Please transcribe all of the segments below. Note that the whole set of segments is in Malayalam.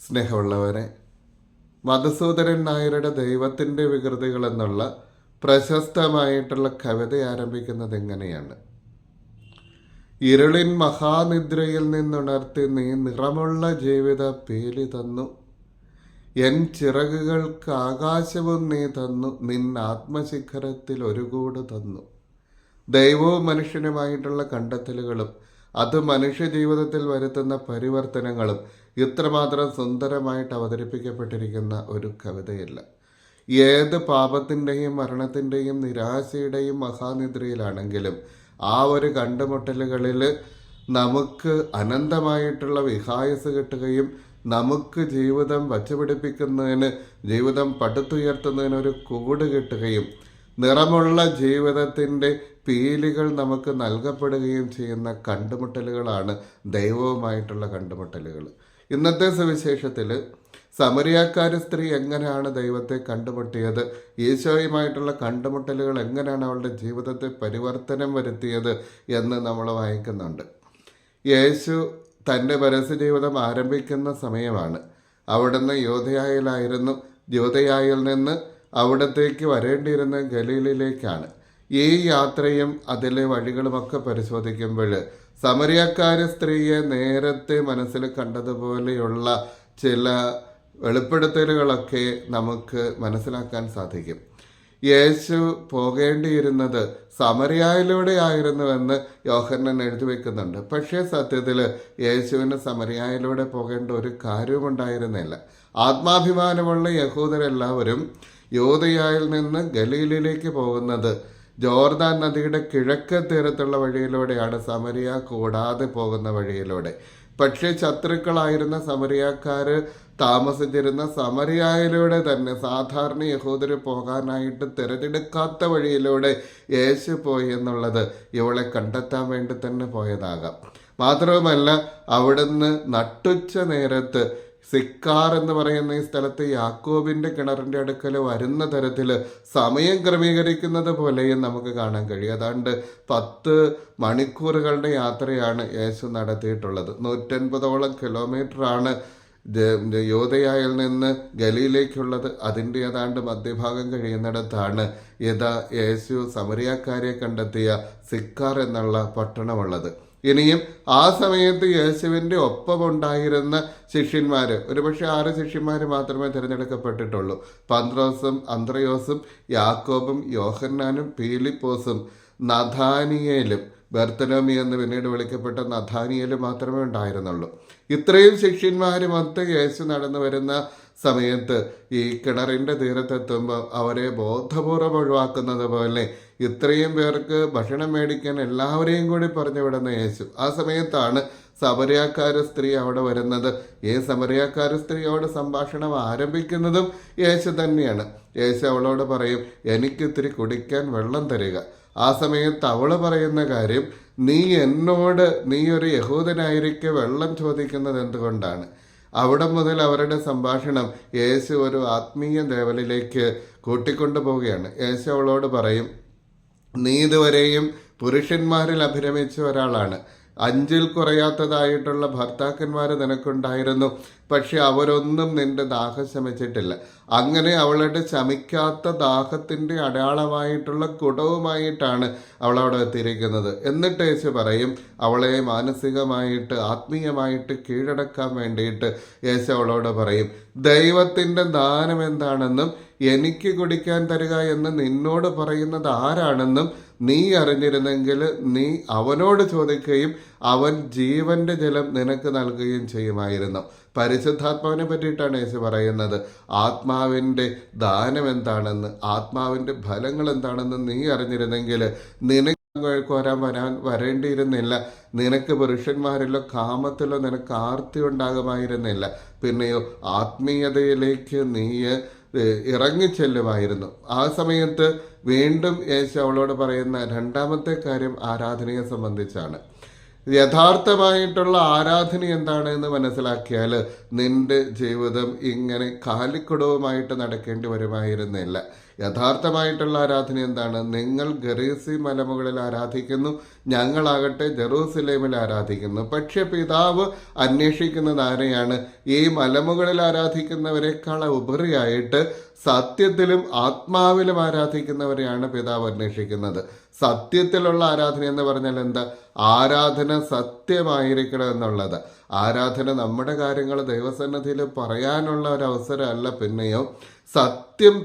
സ്നേഹമുള്ളവരെ, മധുസൂദനൻ നായരുടെ ദൈവത്തിൻ്റെ വികൃതികൾ എന്നുള്ള പ്രശസ്തമായിട്ടുള്ള കവിത ആരംഭിക്കുന്നത് എങ്ങനെയാണ്? ഇരുളിൻ മഹാനിദ്രയിൽ നിന്നുണർത്തി നീ നിറമുള്ള ജീവിത പീലി തന്നു, എൻ ചിറകുകൾക്ക് ആകാശവും നീ തന്നു, നിൻ ആത്മശിഖരത്തിൽ ഒരു കൂട് തന്നു. ദൈവവും മനുഷ്യനുമായിട്ടുള്ള കണ്ടെത്തലുകളും അത് മനുഷ്യ ജീവിതത്തിൽ വരുത്തുന്ന പരിവർത്തനങ്ങളും ഇത്രമാത്രം സുന്ദരമായിട്ട് അവതരിപ്പിക്കപ്പെട്ടിരിക്കുന്ന ഒരു കവിതയില്ല. ഏത് പാപത്തിൻ്റെയും മരണത്തിൻ്റെയും നിരാശയുടെയും മഹാനിദ്രയിലാണെങ്കിലും ആ ഒരു കണ്ടുമുട്ടലുകളിൽ നമുക്ക് അനന്തമായിട്ടുള്ള വിഹായസ് കിട്ടുകയും നമുക്ക് ജീവിതം വച്ചുപിടിപ്പിക്കുന്നതിന്, ജീവിതം പടുത്തുയർത്തുന്നതിനൊരു കൂട് കിട്ടുകയും നിറമുള്ള ജീവിതത്തിൻ്റെ പീലികൾ നമുക്ക് നൽകപ്പെടുകയും ചെയ്യുന്ന കണ്ടുമുട്ടലുകളാണ് ദൈവവുമായിട്ടുള്ള കണ്ടുമുട്ടലുകൾ. ഇന്നത്തെ സുവിശേഷത്തിൽ സമരിയാക്കാരി സ്ത്രീ എങ്ങനെയാണ് ദൈവത്തെ കണ്ടുമുട്ടിയത്, ഈശോയുമായിട്ടുള്ള കണ്ടുമുട്ടലുകൾ എങ്ങനെയാണ് അവളുടെ ജീവിതത്തെ പരിവർത്തനം വരുത്തിയത് എന്ന് നമ്മൾ വായിക്കുന്നുണ്ട്. യേശു തൻ്റെ പരസ്യ ജീവിതം ആരംഭിക്കുന്ന സമയമാണ്. അവിടുന്ന് യോധയായിലായിരുന്നു. യോധയായിൽ നിന്ന് അവിടത്തേക്ക് വരേണ്ടിയിരുന്ന ഗലീലയിലേക്കാണ്. ഈ യാത്രയും അതിലെ വഴികളുമൊക്കെ പരിശോധിക്കുമ്പോൾ സമരിയക്കാരി സ്ത്രീയെ നേരത്തെ മനസ്സിൽ കണ്ടതുപോലെയുള്ള ചില വെളിപ്പെടുത്തലുകളൊക്കെ നമുക്ക് മനസ്സിലാക്കാൻ സാധിക്കും. യേശു പോകേണ്ടിയിരുന്നത് സമരിയായിലൂടെ ആയിരുന്നുവെന്ന് യോഹന്നാൻ എഴുതി വെക്കുന്നുണ്ട്. പക്ഷേ സത്യത്തിൽ യേശുവിന് സമരിയായിലൂടെ പോകേണ്ട ഒരു കാര്യവുമുണ്ടായിരുന്നില്ല. ആത്മാഭിമാനമുള്ള യഹൂദരെല്ലാവരും യോദയായിൽ നിന്ന് ഗലീലയിലേക്ക് പോകുന്നത് ജോർദാൻ നദിയുടെ കിഴക്ക് തീരത്തുള്ള വഴിയിലൂടെയാണ്, സമരിയ കൂടാതെ പോകുന്ന വഴിയിലൂടെ. പക്ഷേ ശത്രുക്കളായിരുന്ന സമരിയാക്കാർ താമസിച്ചിരുന്ന സമരിയായിലൂടെ തന്നെ സാധാരണ യഹൂദർ പോകാനായിട്ട് തിരഞ്ഞെടുക്കാത്ത വഴിയിലൂടെ യേശു പോയി എന്നുള്ളത് ഇവളെ കണ്ടെത്താൻ വേണ്ടി തന്നെ പോയതാകാം. മാത്രവുമല്ല, അവിടുന്ന് നട്ടുച്ച നേരത്ത് സിക്കാർ എന്ന് പറയുന്ന ഈ സ്ഥലത്ത് യാക്കോബിൻ്റെ കിണറിൻ്റെ അടുക്കൽ വരുന്ന തരത്തിൽ സമയം ക്രമീകരിക്കുന്നത് പോലെയും നമുക്ക് കാണാൻ കഴിയും. ഏതാണ്ട് 10 മണിക്കൂറുകളുടെ യാത്രയാണ് യേശു നടത്തിയിട്ടുള്ളത്. 150ഓളം കിലോമീറ്ററാണ് യോധയായിൽ നിന്ന് ഗലീലേക്കുള്ളത്. അതിൻ്റെ ഏതാണ്ട് മധ്യഭാഗം കഴിയുന്നിടത്താണ് യേശു സമരിയാക്കാരെ കണ്ടെത്തിയ സിക്കാർ എന്നുള്ള പട്ടണമുള്ളത്. ഇനിയും ആ സമയത്ത് യേശുവിൻ്റെ ഒപ്പമുണ്ടായിരുന്ന ശിഷ്യന്മാർ, ഒരുപക്ഷെ 6 ശിഷ്യന്മാർ മാത്രമേ തിരഞ്ഞെടുക്കപ്പെട്ടിട്ടുള്ളൂ. പന്ത്രോസും അന്ത്രയോസും യാക്കോബും യോഹന്നാനും പീലിപ്പോസും നഥാനിയേലും, ബർത്തലോമി എന്ന് പിന്നീട് വിളിക്കപ്പെട്ട നഥാനിയേലും മാത്രമേ ഉണ്ടായിരുന്നുള്ളൂ. ഇത്രയും ശിഷ്യന്മാരുമൊത്ത് യേശു നടന്നു വരുന്ന സമയത്ത് ഈ കിണറിൻ്റെ തീരത്തെത്തുമ്പോൾ അവരെ ബോധപൂർവം ഒഴിവാക്കുന്നത് പോലെ ഇത്രയും പേർക്ക് ഭക്ഷണം മേടിക്കാൻ എല്ലാവരെയും കൂടി പറഞ്ഞു വിടുന്ന യേശു. ആ സമയത്താണ് സമരിയാക്കാരി സ്ത്രീ അവിടെ വരുന്നത്. ഈ സമരിയാക്കാരി സ്ത്രീയോട് സംഭാഷണം ആരംഭിക്കുന്നതും യേശു തന്നെയാണ്. യേശു അവളോട് പറയും, എനിക്കിത്തിരി കുടിക്കാൻ വെള്ളം തരിക. ആ സമയത്ത് അവൾ പറയുന്ന കാര്യം, നീ എന്നോട്, നീ ഒരു യഹൂദനായിരിക്കെ വെള്ളം ചോദിക്കുന്നത് എന്തുകൊണ്ടാണ്? അവിടെ മുതൽ അവരുടെ സംഭാഷണം യേശു ഒരു ആത്മീയ ലെവലിലേക്ക് കൂട്ടിക്കൊണ്ടു പോവുകയാണ്. യേശു അവളോട് പറയും, നീ ഇതുവരെയും പുരുഷന്മാരിൽ അഭിരമിച്ച ഒരാളാണ്. 5ൽ കുറയാത്തതായിട്ടുള്ള ഭർത്താക്കന്മാർ നിനക്കുണ്ടായിരുന്നു, പക്ഷെ അവരൊന്നും നിന്റെ ദാഹം ശമിച്ചിട്ടില്ല. അങ്ങനെ അവളുടെ ശമിക്കാത്ത ദാഹത്തിൻ്റെ അടയാളമായിട്ടുള്ള കുടവുമായിട്ടാണ് അവളവിടെ എത്തിയിരിക്കുന്നത്. എന്നിട്ട് യേശു പറയും, അവളെ മാനസികമായിട്ട് ആത്മീയമായിട്ട് കീഴടക്കാൻ വേണ്ടിയിട്ട് യേശു അവളോട് പറയും, ദൈവത്തിൻ്റെ ദാനം എന്താണെന്നും എനിക്ക് കുടിക്കാൻ തരിക എന്ന് നിന്നോട് പറയുന്നത് ആരാണെന്നും നീ അറിഞ്ഞിരുന്നെങ്കിൽ നീ അവനോട് ചോദിക്കുകയും അവൻ ജീവന്റെ ജലം നിനക്ക് നൽകുകയും ചെയ്യുമായിരുന്നു. പരിശുദ്ധാത്മാവിനെ പറ്റിയിട്ടാണ് യേശു പറയുന്നത്. ആത്മാവിൻ്റെ ദാനം എന്താണെന്ന്, ആത്മാവിൻ്റെ ഫലങ്ങൾ എന്താണെന്ന് നീ അറിഞ്ഞിരുന്നെങ്കിൽ നിനക്ക് വരേണ്ടിയിരുന്നില്ല. നിനക്ക് പുരുഷന്മാരിലോ കാമത്തിലോ നിനക്ക് ആർത്തി ഉണ്ടാകുമായിരുന്നില്ല. പിന്നെയോ ആത്മീയതയിലേക്ക് നീ ഇറങ്ങിച്ചെല്ലുമായിരുന്നു. ആ സമയത്ത് വീണ്ടും യേശു അവളോട് പറയുന്ന രണ്ടാമത്തെ കാര്യം ആരാധനയെ സംബന്ധിച്ചാണ്. യഥാർത്ഥമായിട്ടുള്ള ആരാധന എന്താണ് എന്ന് മനസ്സിലാക്കിയാൽ നിന്റെ ജീവിതം ഇങ്ങനെ കാലിക്കുടവുമായിട്ട് നടക്കേണ്ടി വരുമായിരുന്നില്ല. യഥാർത്ഥമായിട്ടുള്ള ആരാധന എന്താണ്? നിങ്ങൾ ഗെറീസി മലമുകളിൽ ആരാധിക്കുന്നു, ഞങ്ങളാകട്ടെ ജെറൂസലേമിൽ ആരാധിക്കുന്നു. പക്ഷെ പിതാവ് അന്വേഷിക്കുന്നത് ആരെയാണ്? ഈ മലമുകളിൽ ആരാധിക്കുന്നവരെക്കാൾ ഉപരിയായിട്ട് സത്യത്തിലും ആത്മാവിലും ആരാധിക്കുന്നവരെയാണ് പിതാവ് അന്വേഷിക്കുന്നത്. സത്യത്തിലുള്ള ആരാധന എന്ന് പറഞ്ഞാൽ എന്താ? ആരാധന സത്യമായിരിക്കണം എന്നുള്ളത്. ആരാധന നമ്മുടെ കാര്യങ്ങൾ ദൈവസന്നിധിയിൽ പറയാനുള്ള ഒരു അവസരമല്ല. പിന്നെയോ സത്യം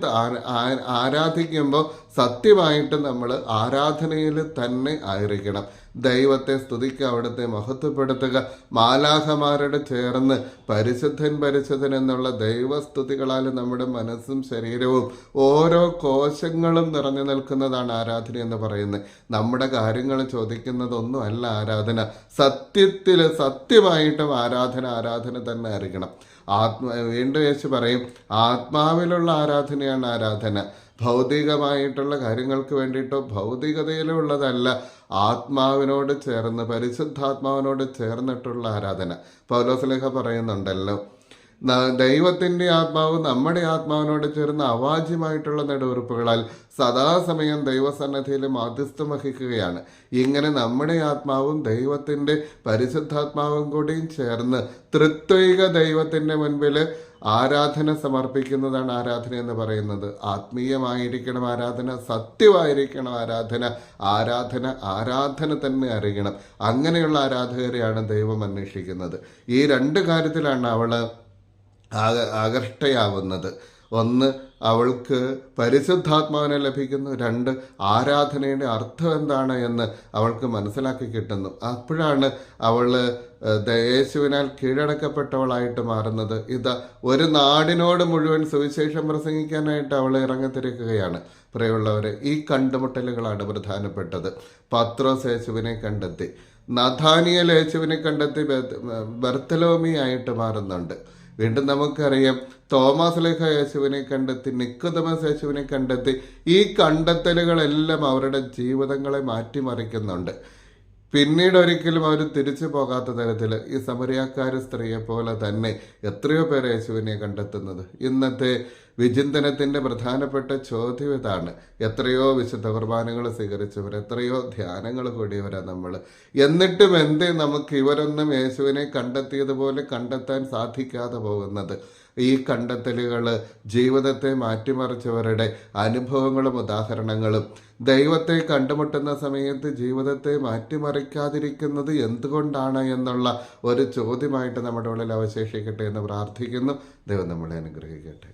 ആരാധിക്കുമ്പോൾ സത്യമായിട്ട് നമ്മൾ ആരാധനയിൽ തന്നെ ആയിരിക്കണം. ദൈവത്തെ സ്തുതിക്കുക, അവിടുത്തെ മഹത്വപ്പെടുത്തുക, മാലാഖമാരോട് ചേർന്ന് പരിശുദ്ധൻ പരിശുദ്ധൻ എന്നുള്ള ദൈവസ്തുതികളാൽ നമ്മുടെ മനസ്സും ശരീരവും ഓരോ കോശങ്ങളും നിറഞ്ഞു നിൽക്കുന്നതാണ് ആരാധന എന്ന് പറയുന്നത്. നമ്മുടെ കാര്യങ്ങൾ ചോദിക്കുന്നതൊന്നും അല്ല ആരാധന. സത്യമായിട്ടും ആരാധന തന്നെ ആയിരിക്കണം. വീണ്ടും യേശു പറയും, ആത്മാവിലുള്ള ആരാധനയാണ് ആരാധന. ഭൗതികമായിട്ടുള്ള കാര്യങ്ങൾക്ക് വേണ്ടിയിട്ടോ ഭൗതികതയിലുള്ളതല്ല, ആത്മാവിനോട് ചേർന്ന് പരിശുദ്ധാത്മാവിനോട് ചേർന്നിട്ടുള്ള ആരാധന. പൗലോസ്ലേഖ പറയുന്നുണ്ടല്ലോ, ദൈവത്തിൻ്റെ ആത്മാവ് നമ്മുടെ ആത്മാവിനോട് ചേർന്ന് അവാച്യമായിട്ടുള്ള നെടുവീർപ്പുകളാൽ സദാസമയം ദൈവസന്നിധിയിൽ മാധ്യസ്ഥം വഹിക്കുകയാണ്. ഇങ്ങനെ നമ്മുടെ ആത്മാവും ദൈവത്തിൻ്റെ പരിശുദ്ധാത്മാവും കൂടിയും ചേർന്ന് ത്രിത്വൈക ദൈവത്തിൻ്റെ മുൻപിൽ ആരാധന സമർപ്പിക്കുന്നതാണ് ആരാധന എന്ന് പറയുന്നത്. ആത്മീയമായിരിക്കണം ആരാധന, സത്യമായിരിക്കണം ആരാധന തന്നെ അറിയണം. അങ്ങനെയുള്ള ആരാധകരെയാണ് ദൈവം അന്വേഷിക്കുന്നത്. ഈ രണ്ട് കാര്യത്തിലാണ് അവൾ ആകർഷ്ടയാവുന്നത്. ഒന്ന്, അവൾക്ക് പരിശുദ്ധാത്മാവിനെ ലഭിക്കുന്നു. രണ്ട്, ആരാധനയുടെ അർത്ഥം എന്താണ് എന്ന് അവൾക്ക് മനസ്സിലാക്കി കിട്ടുന്നു. അപ്പോഴാണ് അവൾ യേശുവിനാൽ കീഴടക്കപ്പെട്ടവളായിട്ട് മാറുന്നത്. ഇതാ ഒരു നാടിനോട് മുഴുവൻ സുവിശേഷം പ്രസംഗിക്കാനായിട്ട് അവൾ ഇറങ്ങിത്തിരിക്കുകയാണ്. പ്രിയമുള്ളവരെ, ഈ കണ്ടുമുട്ടലുകളാണ് പ്രധാനപ്പെട്ടത്. പത്രോസ് യേശുവിനെ കണ്ടെത്തി, നഥാനിയേൽ യേശുവിനെ കണ്ടെത്തി ബർത്തലോമിയായിട്ട് മാറുന്നുണ്ട്. വീണ്ടും നമുക്കറിയാം, തോമസ് ലേഖ യേശുവിനെ കണ്ടെത്തി, നിക്കോദമസ് യേശുവിനെ കണ്ടെത്തി. ഈ കണ്ടെത്തലുകളെല്ലാം അവരുടെ ജീവിതങ്ങളെ മാറ്റിമറിക്കുന്നുണ്ട്. പിന്നീട് ഒരിക്കലും അവർ തിരിച്ചു പോകാത്ത തരത്തിൽ ഈ സമരിയാക്കാരി സ്ത്രീയെ പോലെ തന്നെ എത്രയോ പേർ യേശുവിനെ കണ്ടെത്തുന്നത്. ഇന്നത്തെ വിചിന്തനത്തിൻ്റെ പ്രധാനപ്പെട്ട ചോദ്യം ഇതാണ്. എത്രയോ വിശുദ്ധ കുർബാനകൾ സ്വീകരിച്ചവർ, എത്രയോ ധ്യാനങ്ങൾ കൂടിയവരാണ് നമ്മൾ. എന്നിട്ടും എന്തേ നമുക്ക് ഇവരൊന്നും യേശുവിനെ കണ്ടെത്തിയതുപോലെ കണ്ടെത്താൻ സാധിക്കാതെ പോകുന്നത്? ഈ കണ്ടെത്തലുകൾ ജീവിതത്തെ മാറ്റിമറിച്ചവരുടെ അനുഭവങ്ങളും ഉദാഹരണങ്ങളും ദൈവത്തെ കണ്ടുമുട്ടുന്ന സമയത്ത് ജീവിതത്തെ മാറ്റിമറിക്കാതിരിക്കുന്നത് എന്തുകൊണ്ടാണ് എന്നുള്ള ഒരു ചോദ്യമായിട്ട് നമ്മുടെ ഉള്ളിൽ അവശേഷിക്കട്ടെ എന്ന് പ്രാർത്ഥിക്കുന്നു. ദൈവം നമ്മളെ അനുഗ്രഹിക്കട്ടെ.